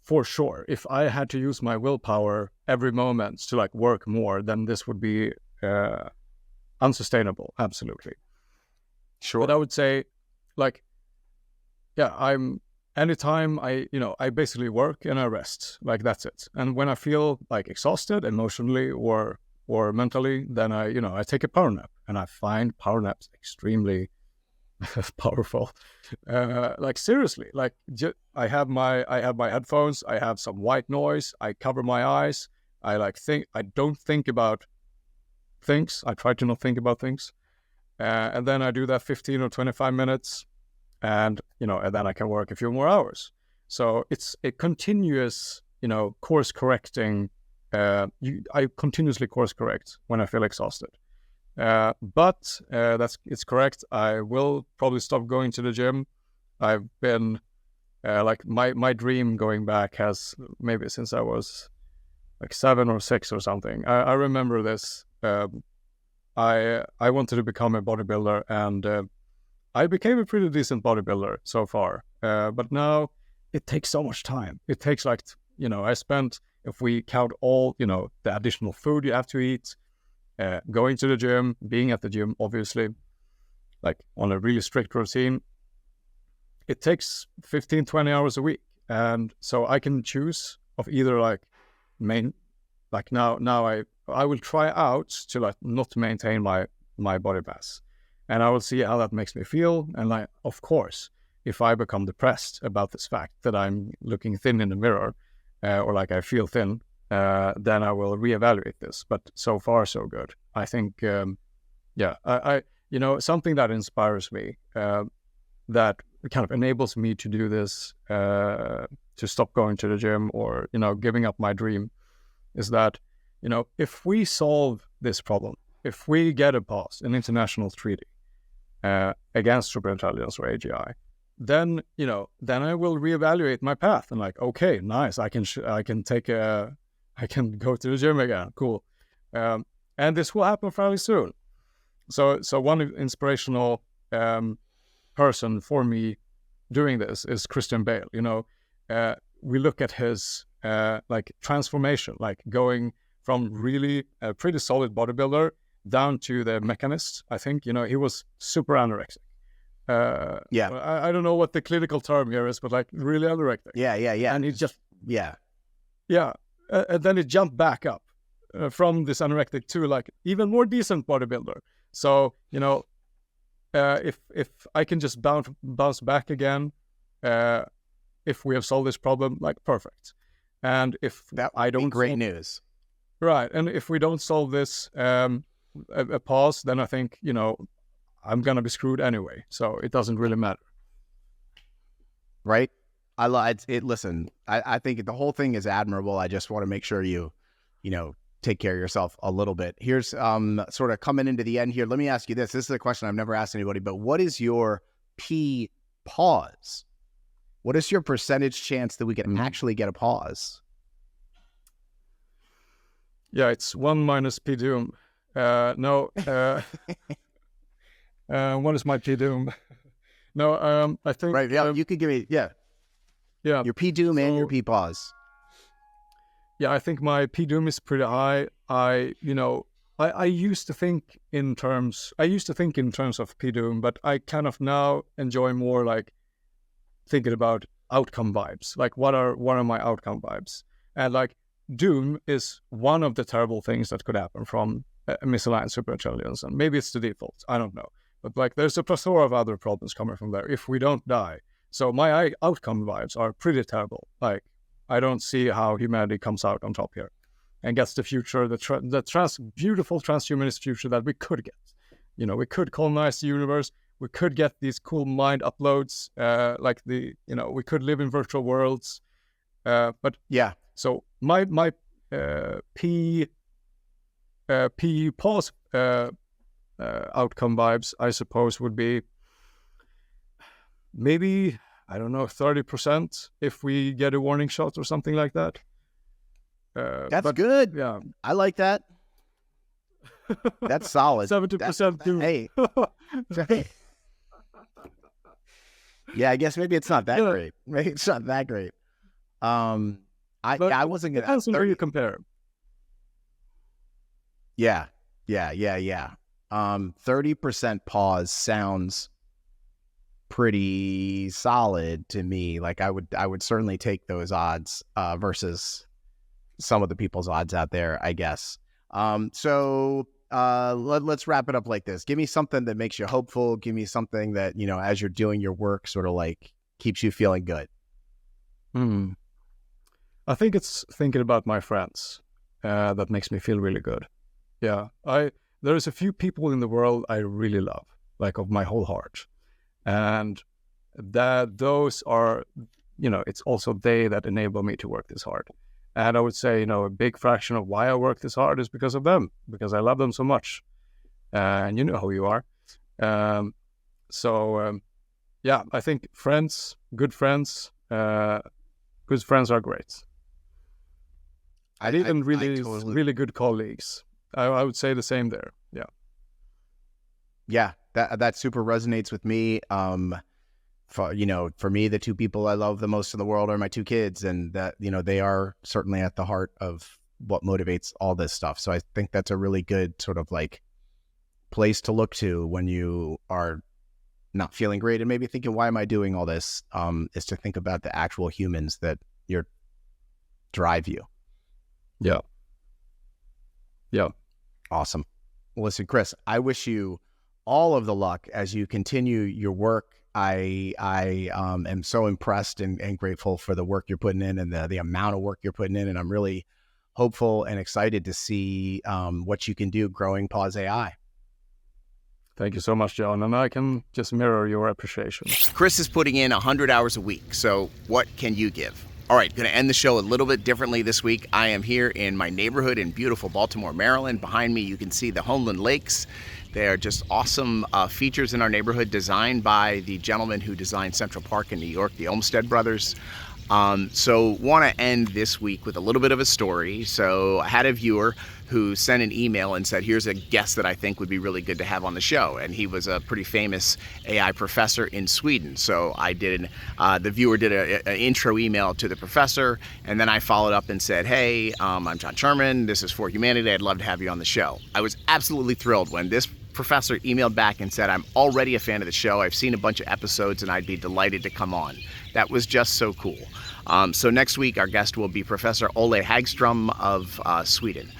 For sure, if I had to use my willpower every moment to work more, then this would be unsustainable. Absolutely. Sure. But I would say, anytime I basically work and I rest, that's it. And when I feel exhausted emotionally or mentally, then I take a power nap, and I find power naps extremely powerful. Seriously, I have my headphones, I have some white noise, I cover my eyes, I don't think about things. I try to not think about things. And then I do that 15 or 25 minutes, and then I can work a few more hours. So it's a continuous, course correcting. I continuously course correct when I feel exhausted. But it's correct. I will probably stop going to the gym. I've been like my dream going back has maybe since I was like 7 or 6 or something. I remember this. I wanted to become a bodybuilder, and I became a pretty decent bodybuilder so far. But now it takes so much time. It takes I spent, if we count all, the additional food you have to eat, going to the gym, being at the gym, obviously, like on a really strict routine, it takes 15, 20 hours a week. And so I can choose of either now I will try out to not maintain my body mass, and I will see how that makes me feel. And of course, if I become depressed about this fact that I'm looking thin in the mirror, or I feel thin, then I will reevaluate this. But so far, so good. I think, I something that inspires me, that kind of enables me to do this, to stop going to the gym or, giving up my dream, is that, if we solve this problem, if we get a pause, an international treaty against superintelligence or AGI, then I will reevaluate my path and okay, nice, I can go to the gym again, cool, and this will happen fairly soon. So one inspirational person for me doing this is Christian Bale. We look at his transformation, going from really a pretty solid bodybuilder down to the mechanist. I think he was super anorexic. I don't know what the clinical term here is, but really anorexic. Yeah. And he just yeah. And then it jumped back up from this anorexic to even more decent bodybuilder. So if I can just bounce back again, if we have solved this problem, perfect. And if that I don't, great news, right? And if we don't solve this, a pause, then I think I'm gonna be screwed anyway. So it doesn't really matter, right? I love it. Listen, I think the whole thing is admirable. I just want to make sure you take care of yourself a little bit. Here's sort of coming into the end here. Let me ask you this. This is a question I've never asked anybody, but what is your P pause? What is your percentage chance that we can actually get a pause? Yeah, it's 1 minus P doom. No. What is my P doom? No, I think... Right, yeah, you could give me... Yeah. Your P doom and your P pause. Yeah, I think my P doom is pretty high. I used to think in terms of P doom, but I kind of now enjoy more thinking about outcome vibes. What are my outcome vibes? And doom is one of the terrible things that could happen from a misaligned superintelligence, and maybe it's the default. I don't know, but there's a plethora of other problems coming from there if we don't die. So my outcome vibes are pretty terrible. I don't see how humanity comes out on top here and gets the future, the beautiful transhumanist future that we could get. We could colonize the universe. We could get these cool mind uploads, we could live in virtual worlds. But yeah, so my P pause outcome vibes, I suppose, would be maybe, I don't know, 30% if we get a warning shot or something like that. That's good. Yeah, I like that. That's solid. 70% too. Hey. Yeah, I guess maybe it's not that great. Maybe it's not that great. I wasn't gonna. Depends on who you compare. Yeah. 30% pause sounds pretty solid to me. I would certainly take those odds versus some of the people's odds out there, I guess. So let's wrap it up like this. Give me something that makes you hopeful. Give me something that, as you're doing your work, sort of keeps you feeling good. I think it's thinking about my friends that makes me feel really good. Yeah, there's a few people in the world I really love, like of my whole heart. And that those are, it's also they that enable me to work this hard. And I would say, a big fraction of why I work this hard is because of them, because I love them so much. And you know who you are. Yeah, I think good friends are great. And really good colleagues. I would say the same there. Yeah. Yeah, that super resonates with me. For me, the two people I love the most in the world are my two kids, and that, they are certainly at the heart of what motivates all this stuff. So I think that's a really good sort of like place to look to when you are not feeling great and maybe thinking, why am I doing all this? Is to think about the actual humans that drive you. Yeah. Yeah. Awesome. Well, listen, Chris, I wish you all of the luck as you continue your work. I am so impressed and grateful for the work you're putting in and the amount of work you're putting in. And I'm really hopeful and excited to see what you can do growing Pause AI. Thank you so much, John. And I can just mirror your appreciation. Chris is putting in 100 hours a week. So what can you give? All right, going to end the show a little bit differently this week. I am here in my neighborhood in beautiful Baltimore, Maryland. Behind me, you can see the Homeland Lakes. They are just awesome features in our neighborhood designed by the gentleman who designed Central Park in New York, the Olmsted brothers. So want to end this week with a little bit of a story. So I had a viewer who sent an email and said, here's a guest that I think would be really good to have on the show. And he was a pretty famous AI professor in Sweden. So I did, the viewer did an intro email to the professor. And then I followed up and said, hey, I'm John Sherman. This is For Humanity. I'd love to have you on the show. I was absolutely thrilled when this professor emailed back and said, I'm already a fan of the show. I've seen a bunch of episodes and I'd be delighted to come on. That was just so cool. So next week, our guest will be Professor Ole Hagström of Sweden.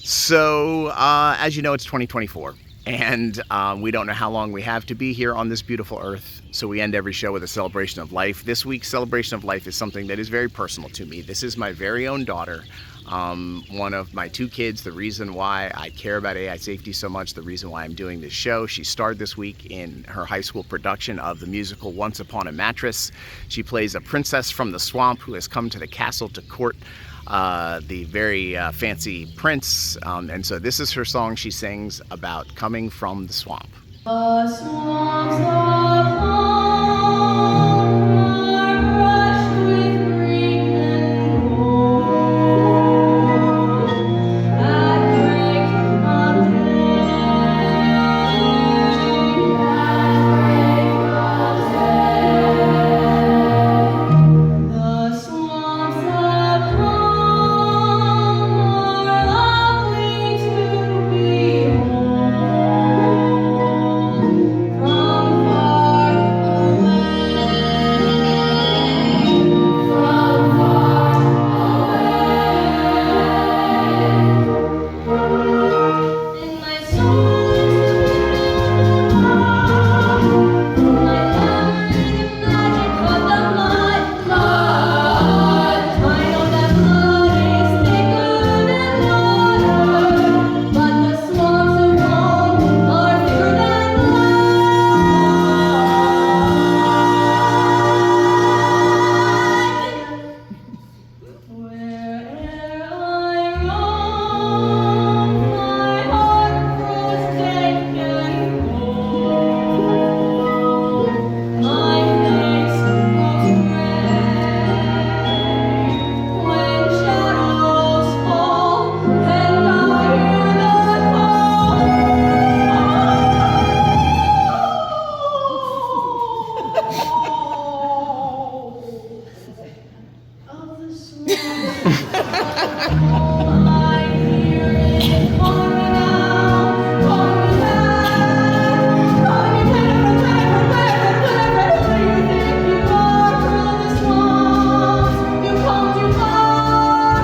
So as you know, it's 2024, and we don't know how long we have to be here on this beautiful earth. So we end every show with a celebration of life. This week's celebration of life is something that is very personal to me. This is my very own daughter, one of my two kids, the reason why I care about AI safety so much, the reason why I'm doing this show. She starred this week in her high school production of the musical Once Upon a Mattress. She plays a princess from the swamp who has come to the castle to court the very fancy prince. And so this is her song she sings about coming from the swamp. The swamps of home are brushed with green and gold. At break of day, the swamps of home are lovely to behold. From far away, in my soul, my memory, the magic of the blood. I know that blood is thicker than water, but the swamps of home are thicker than blood. Where'er I roam, my heart grows dank and cold. My face grows gray when shadows fall and I hear the call of the swamp. I hear it calling out, calling back, wherever you think you are from the swamps. You come too far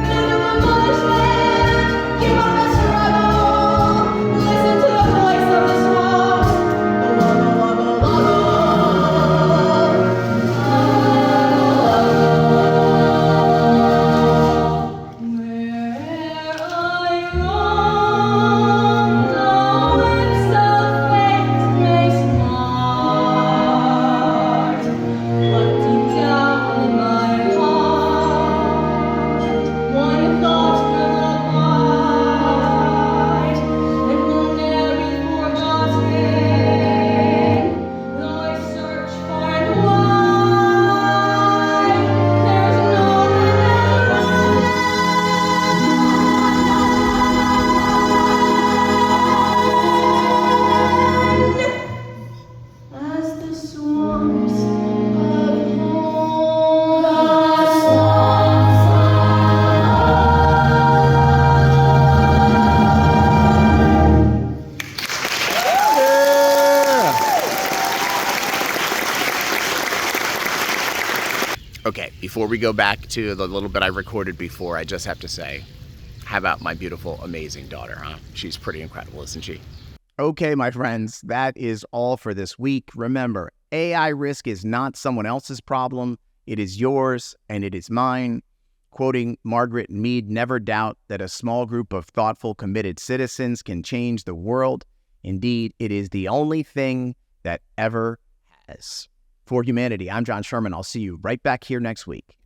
into the bushland. Give up the struggle. Listen to the voice of the swamps. Okay, before we go back to the little bit I recorded before, I just have to say, how about my beautiful, amazing daughter, huh? She's pretty incredible, isn't she? Okay, my friends, that is all for this week. Remember, AI risk is not someone else's problem. It is yours and it is mine. Quoting Margaret Mead, never doubt that a small group of thoughtful, committed citizens can change the world. Indeed, it is the only thing that ever has. For humanity, I'm John Sherman. I'll see you right back here next week.